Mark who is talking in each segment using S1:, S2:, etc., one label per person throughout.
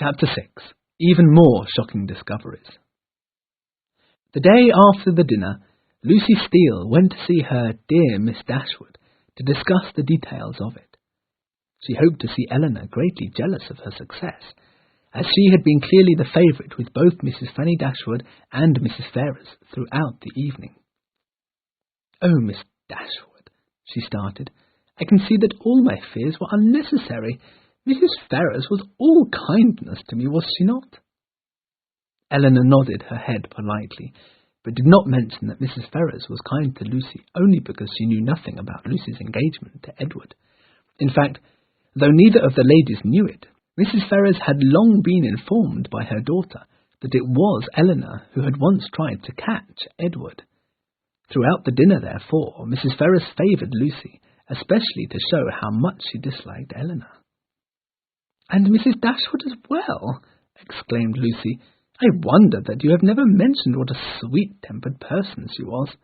S1: Chapter 6. Even more shocking discoveries. The day after the dinner, Lucy Steele went to see her dear Miss Dashwood to discuss the details of it. She hoped to see Eleanor greatly jealous of her success, as she had been clearly the favourite with both Mrs. Fanny Dashwood and Mrs. Ferrars throughout the evening. "Oh, Miss Dashwood," she started, "I can see that all my fears were unnecessary. Mrs. Ferrars was all kindness to me, was she not?" Eleanor nodded her head politely, but did not mention that Mrs. Ferrars was kind to Lucy only because she knew nothing about Lucy's engagement to Edward. In fact, though neither of the ladies knew it, Mrs. Ferrars had long been informed by her daughter that it was Eleanor who had once tried to catch Edward. Throughout the dinner, therefore, Mrs. Ferrars favoured Lucy, especially to show how much she disliked Eleanor. "And Mrs. Dashwood as well," exclaimed Lucy. "I wonder that you have never mentioned what a sweet-tempered person she was."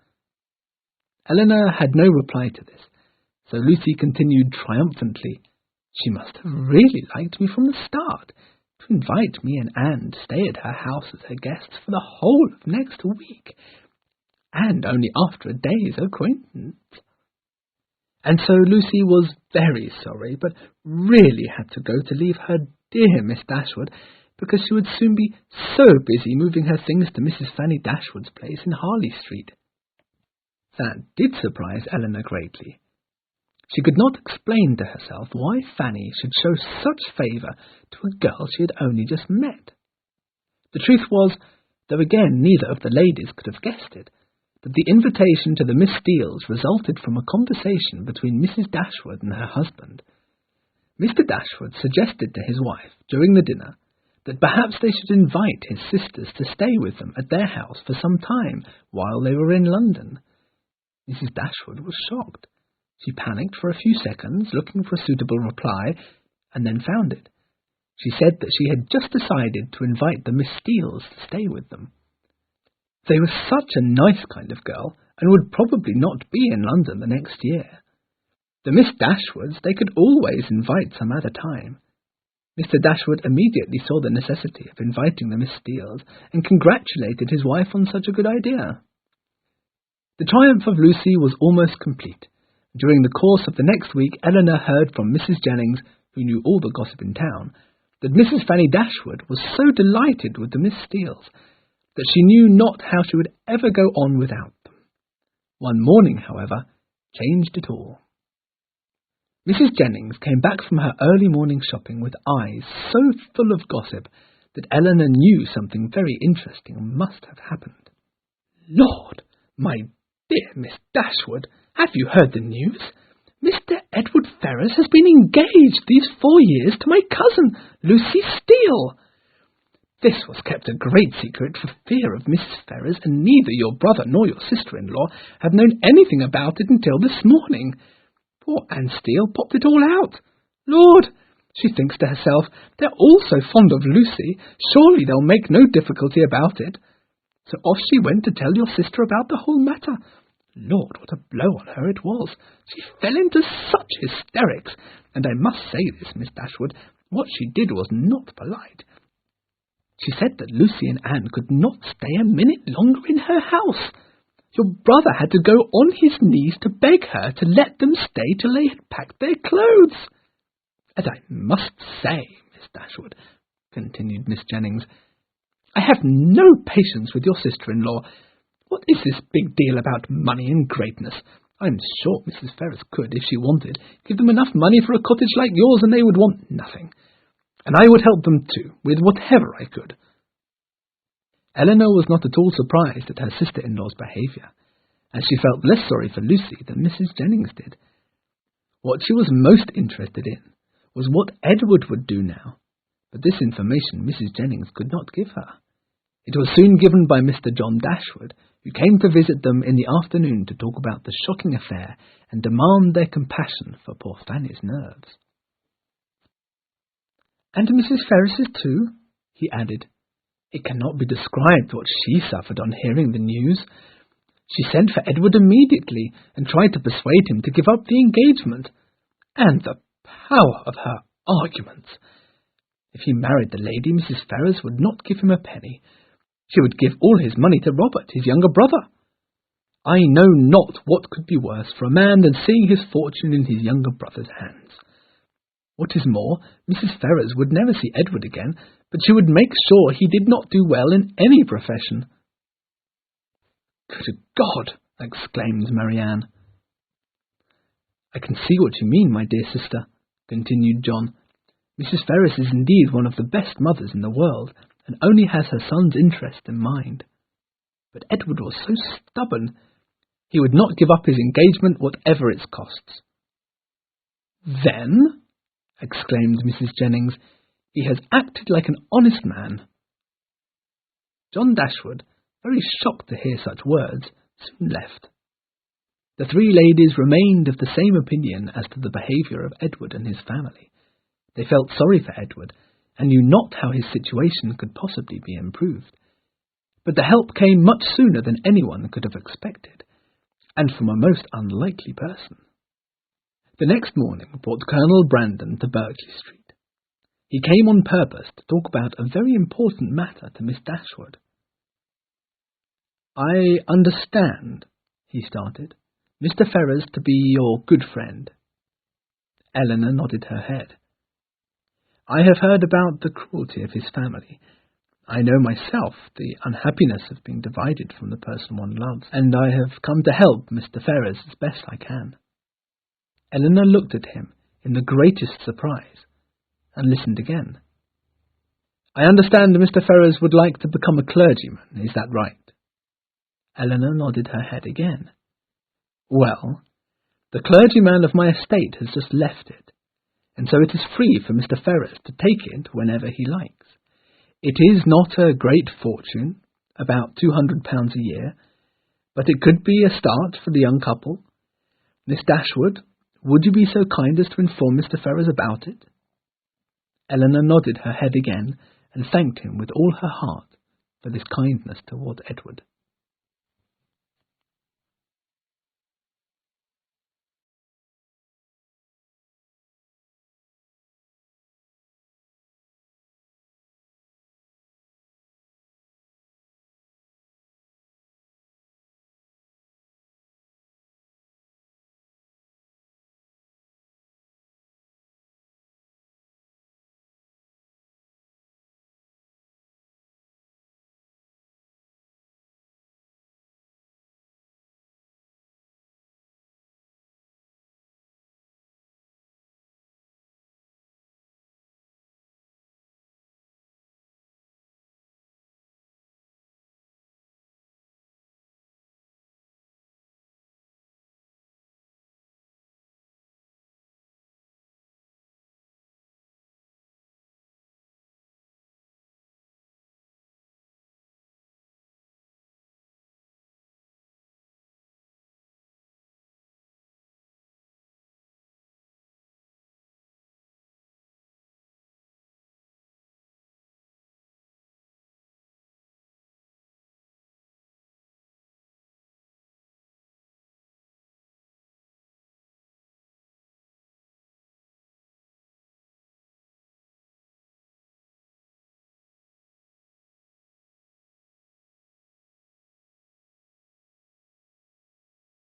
S1: Eleanor had no reply to this, so Lucy continued triumphantly, "She must have really liked me from the start, to invite me and Anne to stay at her house as her guests for the whole of next week, and only after a day's acquaintance." And so Lucy was very sorry, but really had to go to leave her dear Miss Dashwood, because she would soon be so busy moving her things to Mrs. Fanny Dashwood's place in Harley Street. That did surprise Eleanor greatly. She could not explain to herself why Fanny should show such favour to a girl she had only just met. The truth was, though again neither of the ladies could have guessed it, that the invitation to the Miss Steeles resulted from a conversation between Mrs. Dashwood and her husband. Mr. Dashwood suggested to his wife during the dinner that perhaps they should invite his sisters to stay with them at their house for some time while they were in London. Mrs. Dashwood was shocked. She panicked for a few seconds, looking for a suitable reply, and then found it. She said that she had just decided to invite the Miss Steeles to stay with them. They were such a nice kind of girl, and would probably not be in London the next year. The Miss Dashwoods they could always invite some other time. Mr. Dashwood immediately saw the necessity of inviting the Miss Steeles, and congratulated his wife on such a good idea. The triumph of Lucy was almost complete. During the course of the next week, Eleanor heard from Mrs. Jennings, who knew all the gossip in town, that Mrs. Fanny Dashwood was so delighted with the Miss Steeles that she knew not how she would ever go on without them. One morning, however, changed it all. Mrs. Jennings came back from her early morning shopping with eyes so full of gossip that Eleanor knew something very interesting must have happened. "Lord, my dear Miss Dashwood, have you heard the news? Mr. Edward Ferrars has been engaged these 4 years to my cousin, Lucy Steele. This was kept a great secret for fear of Mrs. Ferrars, and neither your brother nor your sister-in-law have known anything about it until this morning. Poor Anne Steele popped it all out. Lord, she thinks to herself, they're all so fond of Lucy, surely they'll make no difficulty about it. So off she went to tell your sister about the whole matter. Lord, what a blow on her it was. She fell into such hysterics, and I must say this, Miss Dashwood, what she did was not polite. She said that Lucy and Anne could not stay a minute longer in her house. Your brother had to go on his knees to beg her to let them stay till they had packed their clothes. And I must say, Miss Dashwood," continued Miss Jennings, "I have no patience with your sister-in-law. What is this big deal about money and greatness? I'm sure Mrs. Ferrars could, if she wanted, give them enough money for a cottage like yours, and they would want nothing. And I would help them too, with whatever I could." Eleanor was not at all surprised at her sister-in-law's behaviour, and she felt less sorry for Lucy than Mrs. Jennings did. What she was most interested in was what Edward would do now, but this information Mrs. Jennings could not give her. It was soon given by Mr. John Dashwood, who came to visit them in the afternoon to talk about the shocking affair and demand their compassion for poor Fanny's nerves. "And Mrs. Ferras's too," he added. "It cannot be described what she suffered on hearing the news. She sent for Edward immediately and tried to persuade him to give up the engagement. And the power of her arguments! If he married the lady, Mrs. Ferrers would not give him a penny. She would give all his money to Robert, his younger brother. I know not what could be worse for a man than seeing his fortune in his younger brother's hands. What is more, Mrs. Ferrers would never see Edward again, but she would make sure he did not do well in any profession." "Good God!" exclaimed Marianne. "I can see what you mean, my dear sister," continued John. "Mrs. Ferrers is indeed one of the best mothers in the world, and only has her son's interest in mind. But Edward was so stubborn. He would not give up his engagement, whatever its costs." "Then," exclaimed Mrs. Jennings, "he has acted like an honest man." John Dashwood, very shocked to hear such words, soon left. The three ladies remained of the same opinion as to the behaviour of Edward and his family. They felt sorry for Edward, and knew not how his situation could possibly be improved. But the help came much sooner than anyone could have expected, and from a most unlikely person. The next morning brought Colonel Brandon to Berkeley Street. He came on purpose to talk about a very important matter to Miss Dashwood. "I understand," he started, "Mr. Ferrers to be your good friend." Eleanor nodded her head. "I have heard about the cruelty of his family. I know myself the unhappiness of being divided from the person one loves, and I have come to help Mr. Ferrers as best I can." Eleanor looked at him in the greatest surprise, and listened again. "I understand Mr. Ferrers would like to become a clergyman, is that right?" Eleanor nodded her head again. "Well, the clergyman of my estate has just left it, and so it is free for Mr. Ferrers to take it whenever he likes. It is not a great fortune, about £200 a year, but it could be a start for the young couple. Miss Dashwood, would you be so kind as to inform Mr. Ferrers about it?" Eleanor nodded her head again, and thanked him with all her heart for this kindness toward Edward.